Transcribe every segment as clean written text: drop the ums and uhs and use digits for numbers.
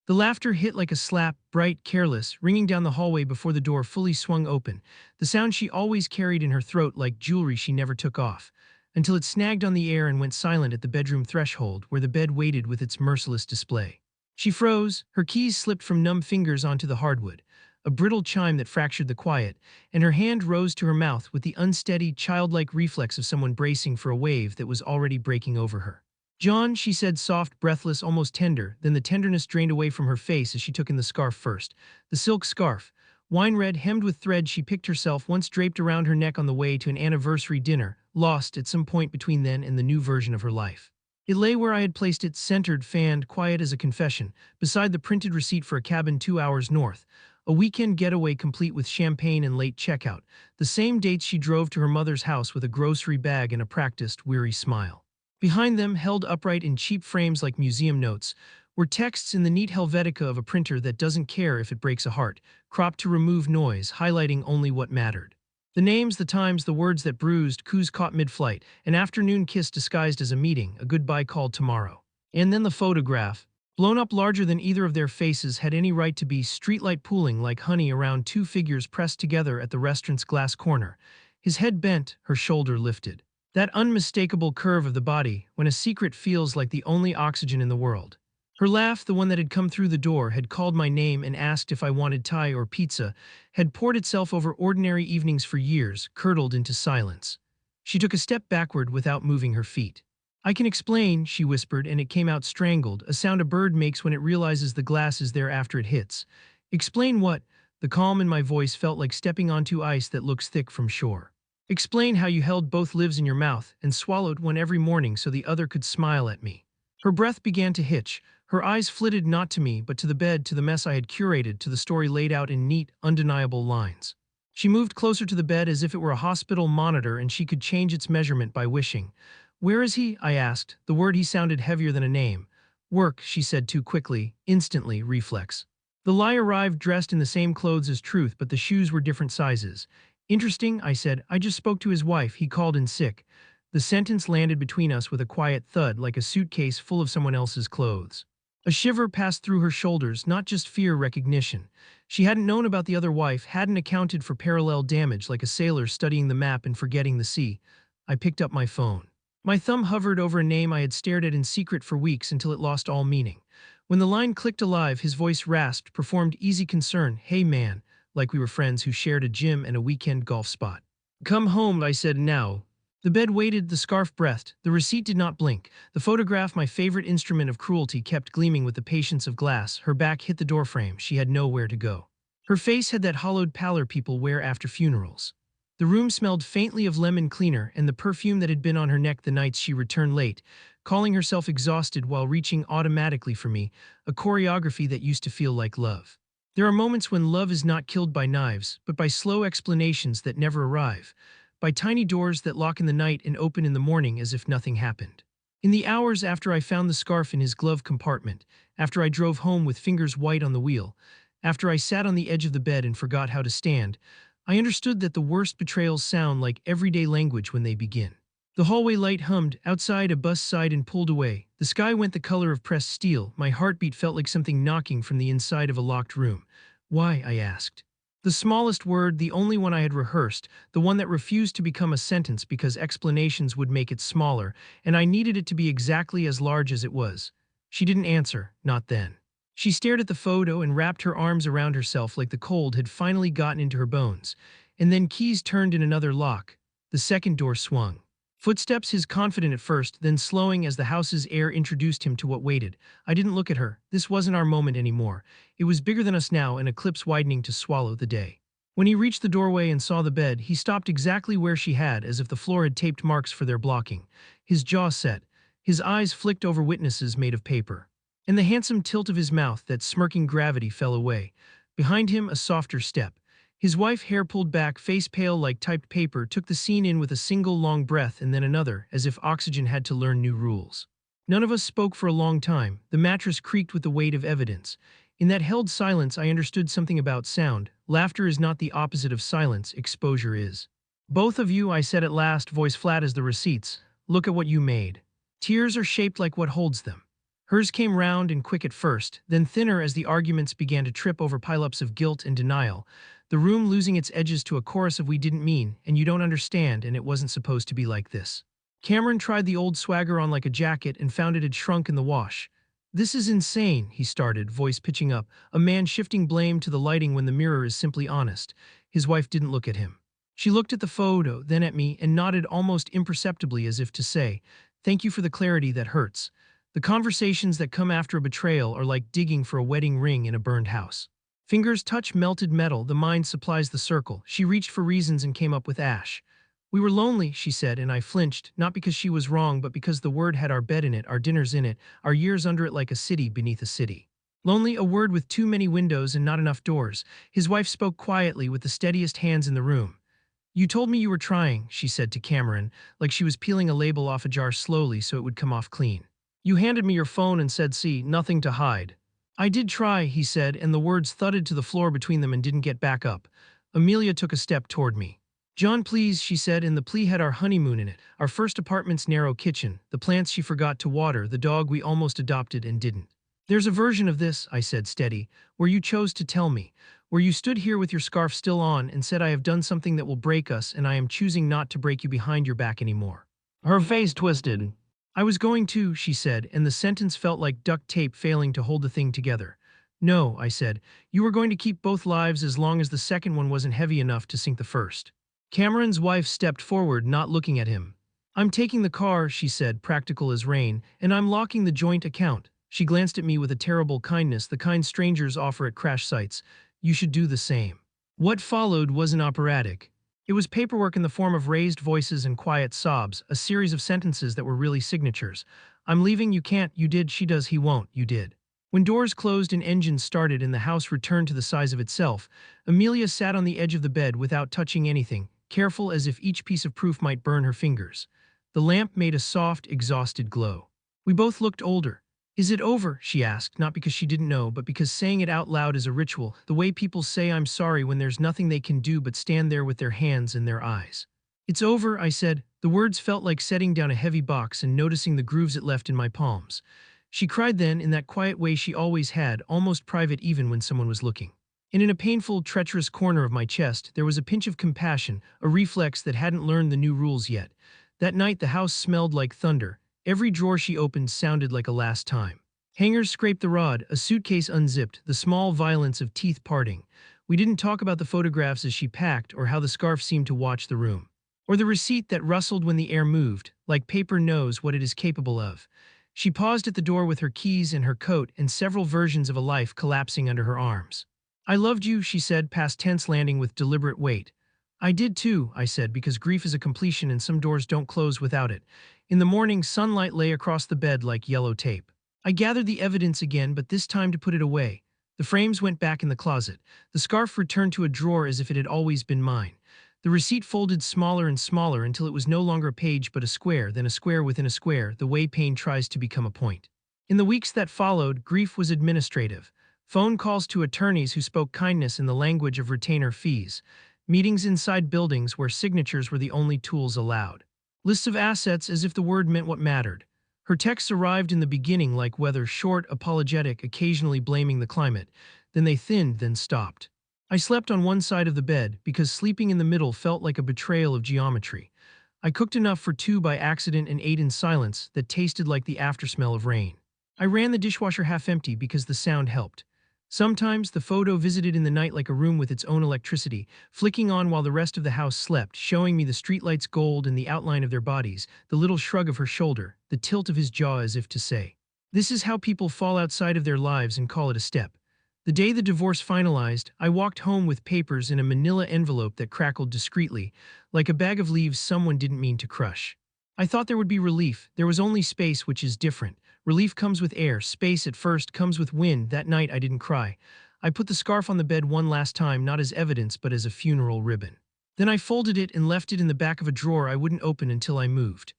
The laughter hit like a slap, bright, careless, ringing down the hallway before the door fully swung open, the sound she always carried in her throat like jewelry she never took off, until it snagged on the air and went silent at the bedroom threshold where the bed waited with its merciless display. She froze, her keys slipped from numb fingers onto the hardwood, a brittle chime that fractured the quiet, and her hand rose to her mouth with the unsteady, childlike reflex of someone bracing for a wave that was already breaking over her. "John," she said, soft, breathless, almost tender, then the tenderness drained away from her face as she took in the scarf first. The silk scarf, wine red, hemmed with thread she picked herself once draped around her neck on the way to an anniversary dinner, lost at some point between then and the new version of her life. It lay where I had placed it, centered, fanned, quiet as a confession, beside the printed receipt for a cabin 2 hours north, a weekend getaway complete with champagne and late checkout, the same dates she drove to her mother's house with a grocery bag and a practiced, weary smile. Behind them, held upright in cheap frames like museum notes, were texts in the neat Helvetica of a printer that doesn't care if it breaks a heart, cropped to remove noise, highlighting only what mattered. The names, the times, the words that bruised, coups caught mid-flight, an afternoon kiss disguised as a meeting, a goodbye called tomorrow. And then the photograph, blown up larger than either of their faces had any right to be, streetlight pooling like honey around two figures pressed together at the restaurant's glass corner. His head bent, her shoulder lifted. That unmistakable curve of the body, when a secret feels like the only oxygen in the world. Her laugh, the one that had come through the door, had called my name and asked if I wanted Thai or pizza, had poured itself over ordinary evenings for years, curdled into silence. She took a step backward without moving her feet. "I can explain," she whispered, and it came out strangled, a sound a bird makes when it realizes the glass is there after it hits. "Explain what?" The calm in my voice felt like stepping onto ice that looks thick from shore. "Explain how you held both lives in your mouth and swallowed one every morning so the other could smile at me." Her breath began to hitch. Her eyes flitted not to me but to the bed, to the mess I had curated, to the story laid out in neat, undeniable lines. She moved closer to the bed as if it were a hospital monitor and she could change its measurement by wishing. "Where is he?" I asked. The word he sounded heavier than a name. "Work," she said too quickly, instantly, reflex. The lie arrived dressed in the same clothes as truth, but the shoes were different sizes. "Interesting," I said. "I just spoke to his wife. He called in sick." The sentence landed between us with a quiet thud, like a suitcase full of someone else's clothes. A shiver passed through her shoulders, not just fear, recognition. She hadn't known about the other wife, hadn't accounted for parallel damage like a sailor studying the map and forgetting the sea. I picked up my phone. My thumb hovered over a name I had stared at in secret for weeks until it lost all meaning. When the line clicked alive, his voice rasped, performed easy concern. "Hey man," like we were friends who shared a gym and a weekend golf spot. "Come home," I said now. The bed waited, the scarf breathed, the receipt did not blink. The photograph, my favorite instrument of cruelty, kept gleaming with the patience of glass. Her back hit the doorframe. She had nowhere to go. Her face had that hollowed pallor people wear after funerals. The room smelled faintly of lemon cleaner and the perfume that had been on her neck the nights she returned late, calling herself exhausted while reaching automatically for me, a choreography that used to feel like love. There are moments when love is not killed by knives, but by slow explanations that never arrive, by tiny doors that lock in the night and open in the morning as if nothing happened. In the hours after I found the scarf in his glove compartment, after I drove home with fingers white on the wheel, after I sat on the edge of the bed and forgot how to stand, I understood that the worst betrayals sound like everyday language when they begin. The hallway light hummed, outside a bus sighed and pulled away. The sky went the color of pressed steel. My heartbeat felt like something knocking from the inside of a locked room. "Why?" I asked. The smallest word, the only one I had rehearsed, the one that refused to become a sentence because explanations would make it smaller, and I needed it to be exactly as large as it was. She didn't answer, not then. She stared at the photo and wrapped her arms around herself like the cold had finally gotten into her bones. And then keys turned in another lock. The second door swung. Footsteps, his confident at first, then slowing as the house's air introduced him to what waited. I didn't look at her. This wasn't our moment anymore. It was bigger than us now, an eclipse widening to swallow the day. When he reached the doorway and saw the bed, he stopped exactly where she had, as if the floor had taped marks for their blocking. His jaw set. His eyes flicked over witnesses made of paper. And the handsome tilt of his mouth, that smirking gravity, fell away. Behind him, a softer step. His wife, hair pulled back, face pale like typed paper, took the scene in with a single long breath and then another, as if oxygen had to learn new rules. None of us spoke for a long time. The mattress creaked with the weight of evidence. In that held silence, I understood something about sound. Laughter is not the opposite of silence, exposure is. "Both of you," I said at last, voice flat as the receipts, "look at what you made. Tears are shaped like what holds them." Hers came round and quick at first, then thinner as the arguments began to trip over pileups of guilt and denial, the room losing its edges to a chorus of "we didn't mean," and "you don't understand," and "it wasn't supposed to be like this." Cameron tried the old swagger on like a jacket and found it had shrunk in the wash. "This is insane," he started, voice pitching up, a man shifting blame to the lighting when the mirror is simply honest. His wife didn't look at him. She looked at the photo, then at me, and nodded almost imperceptibly as if to say, "Thank you for the clarity that hurts." The conversations that come after a betrayal are like digging for a wedding ring in a burned house. Fingers touch melted metal, the mind supplies the circle. She reached for reasons and came up with ash. "We were lonely," she said, and I flinched, not because she was wrong, but because the word had our bed in it, our dinners in it, our years under it like a city beneath a city. Lonely, a word with too many windows and not enough doors. His wife spoke quietly with the steadiest hands in the room. "You told me you were trying," she said to Cameron, like she was peeling a label off a jar slowly so it would come off clean. "You handed me your phone and said, 'See, nothing to hide.'" "I did try," he said, and the words thudded to the floor between them and didn't get back up. Amelia took a step toward me. "John, please," she said, and the plea had our honeymoon in it, our first apartment's narrow kitchen, the plants she forgot to water, the dog we almost adopted and didn't. "There's a version of this," I said, steady, "where you chose to tell me, where you stood here with your scarf still on and said, 'I have done something that will break us, and I am choosing not to break you behind your back anymore.'" Her face twisted. "I was going to," she said, and the sentence felt like duct tape failing to hold the thing together. "No," I said, "you were going to keep both lives as long as the second one wasn't heavy enough to sink the first." Cameron's wife stepped forward, not looking at him. "I'm taking the car," she said, practical as rain, "and I'm locking the joint account." She glanced at me with a terrible kindness, the kind strangers offer at crash sites. "You should do the same." What followed wasn't operatic. It was paperwork in the form of raised voices and quiet sobs, a series of sentences that were really signatures. "I'm leaving, you can't, you did, she does, he won't, you did." When doors closed and engines started and the house returned to the size of itself, Amelia sat on the edge of the bed without touching anything, careful as if each piece of proof might burn her fingers. The lamp made a soft, exhausted glow. We both looked older. "Is it over?" she asked, not because she didn't know, but because saying it out loud is a ritual, the way people say "I'm sorry" when there's nothing they can do but stand there with their hands in their eyes. "It's over," I said. The words felt like setting down a heavy box and noticing the grooves it left in my palms. She cried then, in that quiet way she always had, almost private even when someone was looking. And in a painful, treacherous corner of my chest, there was a pinch of compassion, a reflex that hadn't learned the new rules yet. That night the house smelled like thunder. Every drawer she opened sounded like a last time. Hangers scraped the rod, a suitcase unzipped, the small violence of teeth parting. We didn't talk about the photographs as she packed or how the scarf seemed to watch the room. Or the receipt that rustled when the air moved, like paper knows what it is capable of. She paused at the door with her keys and her coat and several versions of a life collapsing under her arms. "I loved you," she said, past tense landing with deliberate weight. "I did too," I said, because grief is a completion and some doors don't close without it. In the morning, sunlight lay across the bed like yellow tape. I gathered the evidence again, but this time to put it away. The frames went back in the closet. The scarf returned to a drawer as if it had always been mine. The receipt folded smaller and smaller until it was no longer a page but a square, then a square within a square, the way pain tries to become a point. In the weeks that followed, grief was administrative. Phone calls to attorneys who spoke kindness in the language of retainer fees. Meetings inside buildings where signatures were the only tools allowed. Lists of assets as if the word meant what mattered. Her texts arrived in the beginning like weather, short, apologetic, occasionally blaming the climate. Then they thinned, then stopped. I slept on one side of the bed because sleeping in the middle felt like a betrayal of geometry. I cooked enough for two by accident and ate in silence that tasted like the aftersmell of rain. I ran the dishwasher half empty because the sound helped. Sometimes the photo visited in the night like a room with its own electricity, flicking on while the rest of the house slept, showing me the streetlights' gold and the outline of their bodies, the little shrug of her shoulder, the tilt of his jaw as if to say, "This is how people fall outside of their lives and call it a step." The day the divorce finalized, I walked home with papers in a manila envelope that crackled discreetly, like a bag of leaves someone didn't mean to crush. I thought there would be relief. There was only space, which is different. Relief comes with air. Space at first comes with wind. That night I didn't cry. I put the scarf on the bed one last time, not as evidence but as a funeral ribbon. Then I folded it and left it in the back of a drawer I wouldn't open until I moved.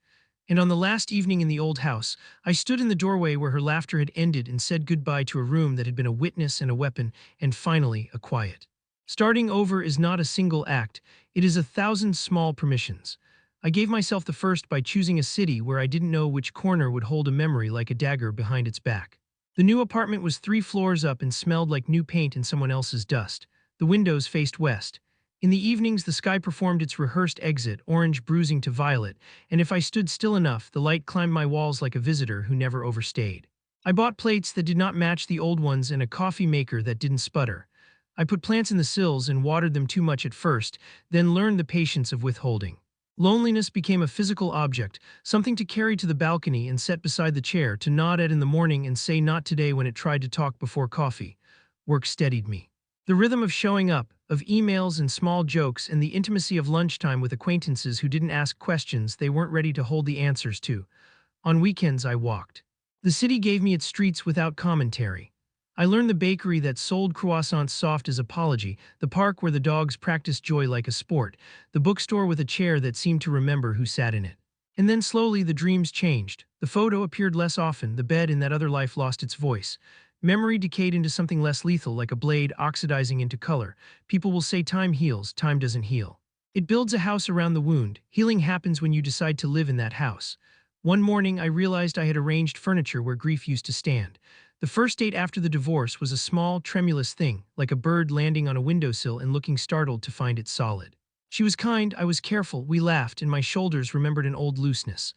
And on the last evening in the old house, I stood in the doorway where her laughter had ended and said goodbye to a room that had been a witness and a weapon, and finally a quiet. Starting over is not a single act, it is 1,000 small permissions. I gave myself the first by choosing a city where I didn't know which corner would hold a memory like a dagger behind its back. The new apartment was 3 floors up and smelled like new paint and someone else's dust. The windows faced west. In the evenings, the sky performed its rehearsed exit, orange bruising to violet, and if I stood still enough, the light climbed my walls like a visitor who never overstayed. I bought plates that did not match the old ones and a coffee maker that didn't sputter. I put plants in the sills and watered them too much at first, then learned the patience of withholding. Loneliness became a physical object, something to carry to the balcony and set beside the chair, to nod at in the morning and say not today when it tried to talk before coffee. Work steadied me. The rhythm of showing up, of emails and small jokes, and the intimacy of lunchtime with acquaintances who didn't ask questions they weren't ready to hold the answers to. On weekends, I walked. The city gave me its streets without commentary. I learned the bakery that sold croissants soft as apology, the park where the dogs practiced joy like a sport, the bookstore with a chair that seemed to remember who sat in it. And then slowly the dreams changed. The photo appeared less often, the bed in that other life lost its voice. Memory decayed into something less lethal, like a blade oxidizing into color. People will say time heals, time doesn't heal. It builds a house around the wound. Healing happens when you decide to live in that house. One morning I realized I had arranged furniture where grief used to stand. The first date after the divorce was a small, tremulous thing, like a bird landing on a windowsill and looking startled to find it solid. She was kind, I was careful, we laughed, and my shoulders remembered an old looseness.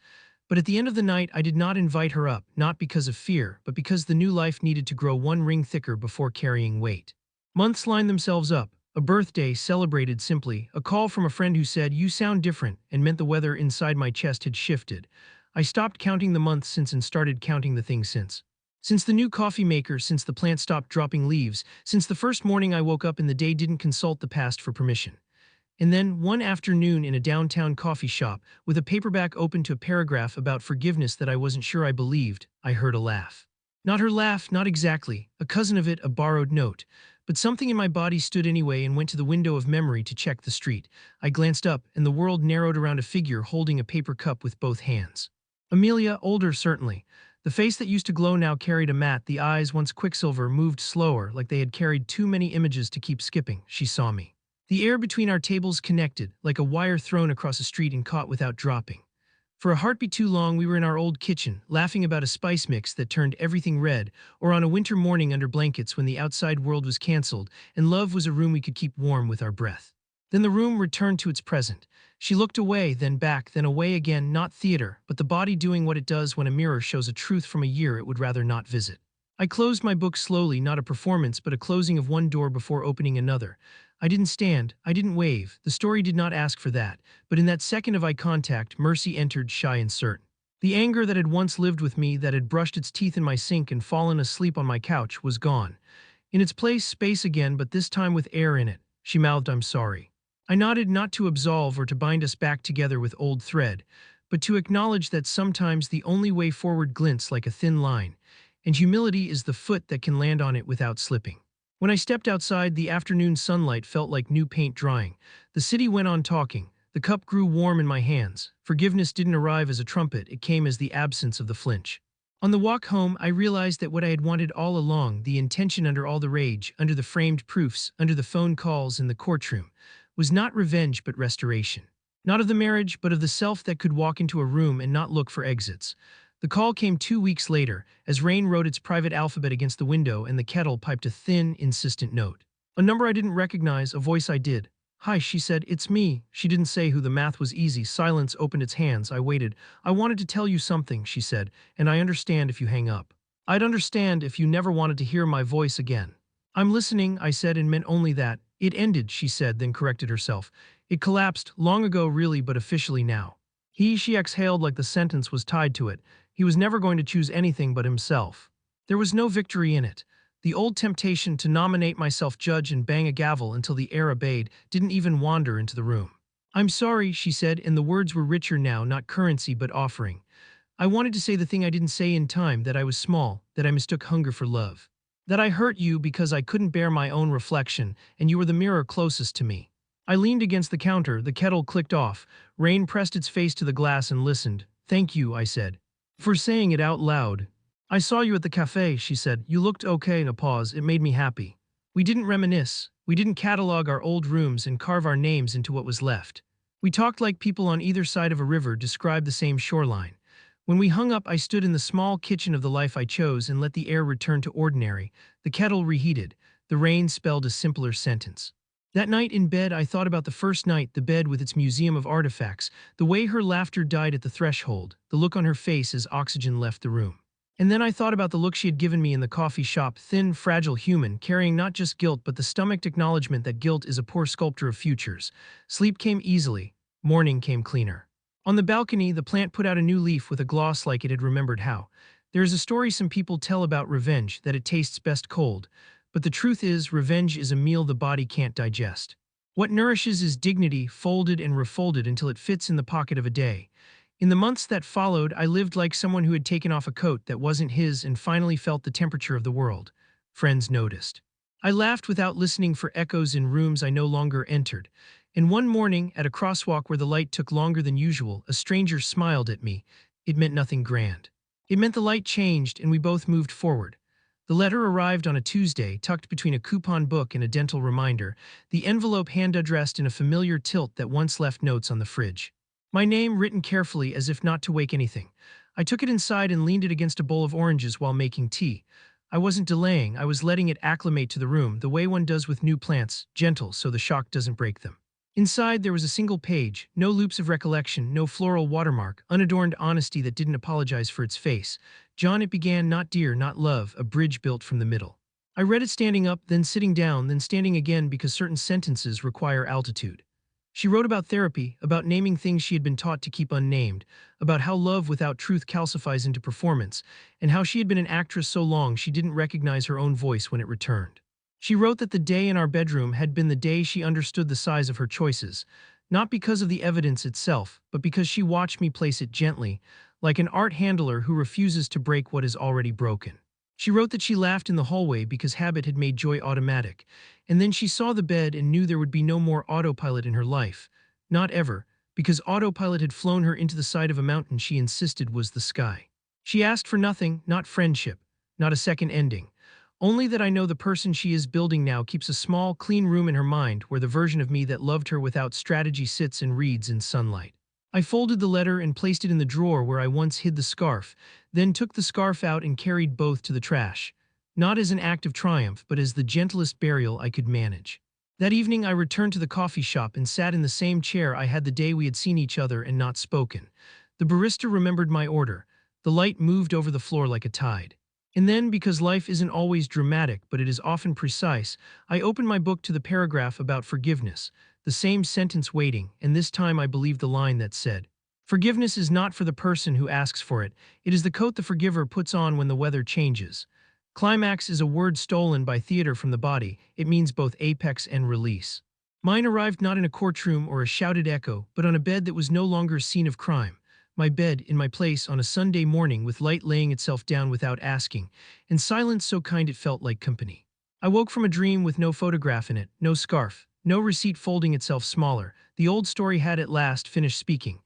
But at the end of the night, I did not invite her up, not because of fear, but because the new life needed to grow one ring thicker before carrying weight. Months lined themselves up, a birthday celebrated simply, a call from a friend who said, "You sound different," and meant the weather inside my chest had shifted. I stopped counting the months since and started counting the things since. Since the new coffee maker, since the plant stopped dropping leaves, since the first morning I woke up and the day didn't consult the past for permission. And then, one afternoon in a downtown coffee shop, with a paperback open to a paragraph about forgiveness that I wasn't sure I believed, I heard a laugh. Not her laugh, not exactly, a cousin of it, a borrowed note. But something in my body stood anyway and went to the window of memory to check the street. I glanced up, and the world narrowed around a figure holding a paper cup with both hands. Amelia, older certainly. The face that used to glow now carried a matte, the eyes, once quicksilver, moved slower, like they had carried too many images to keep skipping. She saw me. The air between our tables connected, like a wire thrown across a street and caught without dropping. For a heartbeat too long, we were in our old kitchen, laughing about a spice mix that turned everything red, or on a winter morning under blankets when the outside world was canceled, and love was a room we could keep warm with our breath. Then the room returned to its present. She looked away, then back, then away again, not theater, but the body doing what it does when a mirror shows a truth from a year it would rather not visit. I closed my book slowly, not a performance, but a closing of one door before opening another. I didn't stand, I didn't wave, the story did not ask for that, but in that second of eye contact, mercy entered, shy and certain. The anger that had once lived with me, that had brushed its teeth in my sink and fallen asleep on my couch, was gone. In its place, space again, but this time with air in it. She mouthed, "I'm sorry." I nodded, not to absolve or to bind us back together with old thread, but to acknowledge that sometimes the only way forward glints like a thin line, and humility is the foot that can land on it without slipping. When I stepped outside, the afternoon sunlight felt like new paint drying. The city went on talking. The cup grew warm in my hands. Forgiveness didn't arrive as a trumpet, it came as the absence of the flinch. On the walk home, I realized that what I had wanted all along, the intention under all the rage, under the framed proofs, under the phone calls in the courtroom, was not revenge but restoration. Not of the marriage, but of the self that could walk into a room and not look for exits. The call came 2 weeks later, as rain wrote its private alphabet against the window and the kettle piped a thin, insistent note. A number I didn't recognize, a voice I did. "Hi," she said, "it's me." She didn't say who, the math was easy. Silence opened its hands. I waited. "I wanted to tell you something," she said, "and I understand if you hang up. I'd understand if you never wanted to hear my voice again." "I'm listening," I said, and meant only that. "It ended," she said, then corrected herself. "It collapsed, long ago really, but officially now." She exhaled like the sentence was tied to it. He was never going to choose anything but himself. There was no victory in it. The old temptation to nominate myself judge and bang a gavel until the air obeyed didn't even wander into the room. "I'm sorry," she said, and the words were richer now, not currency but offering. "I wanted to say the thing I didn't say in time, that I was small, that I mistook hunger for love. That I hurt you because I couldn't bear my own reflection, and you were the mirror closest to me." I leaned against the counter, the kettle clicked off. Rain pressed its face to the glass and listened. "Thank you," I said, "for saying it out loud." "I saw you at the cafe," she said. "You looked okay." In a pause, it made me happy. We didn't reminisce. We didn't catalog our old rooms and carve our names into what was left. We talked like people on either side of a river describe the same shoreline. When we hung up, I stood in the small kitchen of the life I chose and let the air return to ordinary. The kettle reheated. The rain spelled a simpler sentence. That night in bed, I thought about the first night, the bed with its museum of artifacts, the way her laughter died at the threshold, the look on her face as oxygen left the room. And then I thought about the look she had given me in the coffee shop, thin, fragile human, carrying not just guilt but the stomached acknowledgement that guilt is a poor sculptor of futures. Sleep came easily. Morning came cleaner. On the balcony, the plant put out a new leaf with a gloss like it had remembered how. There is a story some people tell about revenge, that it tastes best cold. But the truth is, revenge is a meal the body can't digest. What nourishes is dignity, folded and refolded until it fits in the pocket of a day. In the months that followed, I lived like someone who had taken off a coat that wasn't his and finally felt the temperature of the world. Friends noticed. I laughed without listening for echoes in rooms I no longer entered. And one morning, at a crosswalk where the light took longer than usual, a stranger smiled at me. It meant nothing grand. It meant the light changed and we both moved forward. The letter arrived on a Tuesday, tucked between a coupon book and a dental reminder, the envelope hand-addressed in a familiar tilt that once left notes on the fridge. My name written carefully as if not to wake anything. I took it inside and leaned it against a bowl of oranges while making tea. I wasn't delaying, I was letting it acclimate to the room, the way one does with new plants, gentle so the shock doesn't break them. Inside there was a single page, no loops of recollection, no floral watermark, unadorned honesty that didn't apologize for its face. John, it began, not dear, not love, a bridge built from the middle. I read it standing up, then sitting down, then standing again because certain sentences require altitude. She wrote about therapy, about naming things she had been taught to keep unnamed, about how love without truth calcifies into performance, and how she had been an actress so long she didn't recognize her own voice when it returned. She wrote that the day in our bedroom had been the day she understood the size of her choices, not because of the evidence itself, but because she watched me place it gently, like an art handler who refuses to break what is already broken. She wrote that she laughed in the hallway because habit had made joy automatic, and then she saw the bed and knew there would be no more autopilot in her life. Not ever, because autopilot had flown her into the side of a mountain she insisted was the sky. She asked for nothing, not friendship, not a second ending. Only that I know the person she is building now keeps a small, clean room in her mind where the version of me that loved her without strategy sits and reads in sunlight. I folded the letter and placed it in the drawer where I once hid the scarf, then took the scarf out and carried both to the trash. Not as an act of triumph, but as the gentlest burial I could manage. That evening I returned to the coffee shop and sat in the same chair I had the day we had seen each other and not spoken. The barista remembered my order. The light moved over the floor like a tide. And then, because life isn't always dramatic, but it is often precise, I opened my book to the paragraph about forgiveness, the same sentence waiting, and this time I believed the line that said, "Forgiveness is not for the person who asks for it, it is the coat the forgiver puts on when the weather changes." Climax is a word stolen by theater from the body, it means both apex and release. Mine arrived not in a courtroom or a shouted echo, but on a bed that was no longer a scene of crime. My bed, in my place on a Sunday morning with light laying itself down without asking, and silence so kind it felt like company. I woke from a dream with no photograph in it, no scarf, no receipt folding itself smaller. The old story had at last finished speaking.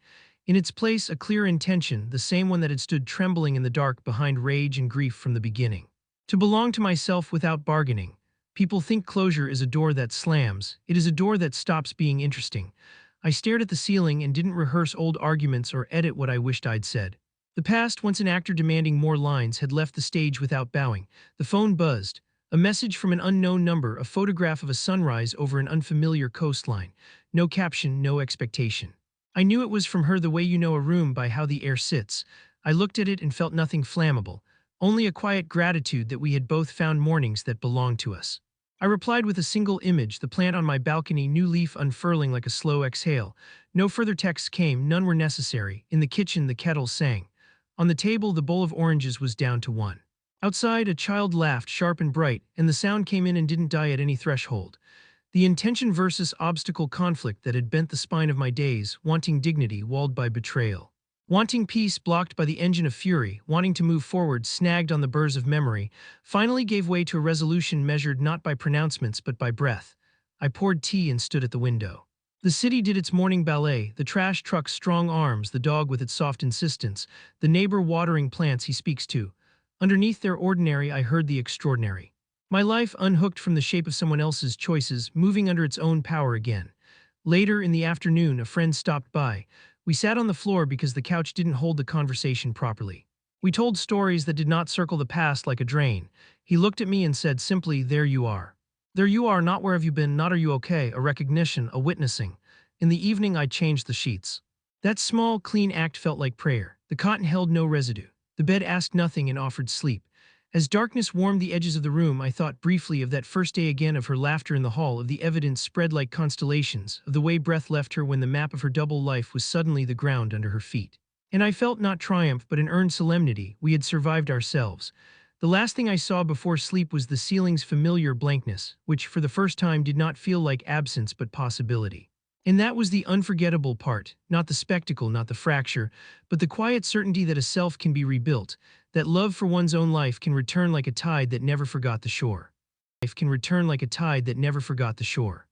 In its place, a clear intention, the same one that had stood trembling in the dark behind rage and grief from the beginning. To belong to myself without bargaining. People think closure is a door that slams. It is a door that stops being interesting. I stared at the ceiling and didn't rehearse old arguments or edit what I wished I'd said. The past, once an actor demanding more lines, had left the stage without bowing. The phone buzzed. A message from an unknown number, a photograph of a sunrise over an unfamiliar coastline. No caption, no expectation. I knew it was from her the way you know a room by how the air sits. I looked at it and felt nothing flammable, only a quiet gratitude that we had both found mornings that belonged to us. I replied with a single image, the plant on my balcony, new leaf unfurling like a slow exhale. No further texts came, none were necessary. In the kitchen, the kettle sang. On the table, the bowl of oranges was down to one. Outside, a child laughed, sharp and bright, and the sound came in and didn't die at any threshold. The intention versus obstacle conflict that had bent the spine of my days, wanting dignity, walled by betrayal. Wanting peace, blocked by the engine of fury, wanting to move forward, snagged on the burrs of memory, finally gave way to a resolution measured not by pronouncements but by breath. I poured tea and stood at the window. The city did its morning ballet, the trash truck's strong arms, the dog with its soft insistence, the neighbor watering plants he speaks to. Underneath their ordinary, I heard the extraordinary. My life unhooked from the shape of someone else's choices, moving under its own power again. Later in the afternoon, a friend stopped by. We sat on the floor because the couch didn't hold the conversation properly. We told stories that did not circle the past like a drain. He looked at me and said simply, "There you are. There you are, not where have you been, not are you okay, a recognition, a witnessing." In the evening, I changed the sheets. That small, clean act felt like prayer. The cotton held no residue. The bed asked nothing and offered sleep. As darkness warmed the edges of the room, I thought briefly of that first day again, of her laughter in the hall, of the evidence spread like constellations, of the way breath left her when the map of her double life was suddenly the ground under her feet. And I felt not triumph but an earned solemnity. We had survived ourselves. The last thing I saw before sleep was the ceiling's familiar blankness, which for the first time did not feel like absence but possibility. And that was the unforgettable part, not the spectacle, not the fracture, but the quiet certainty that a self can be rebuilt, that love for one's own life can return like a tide that never forgot the shore. Life can return like a tide that never forgot the shore.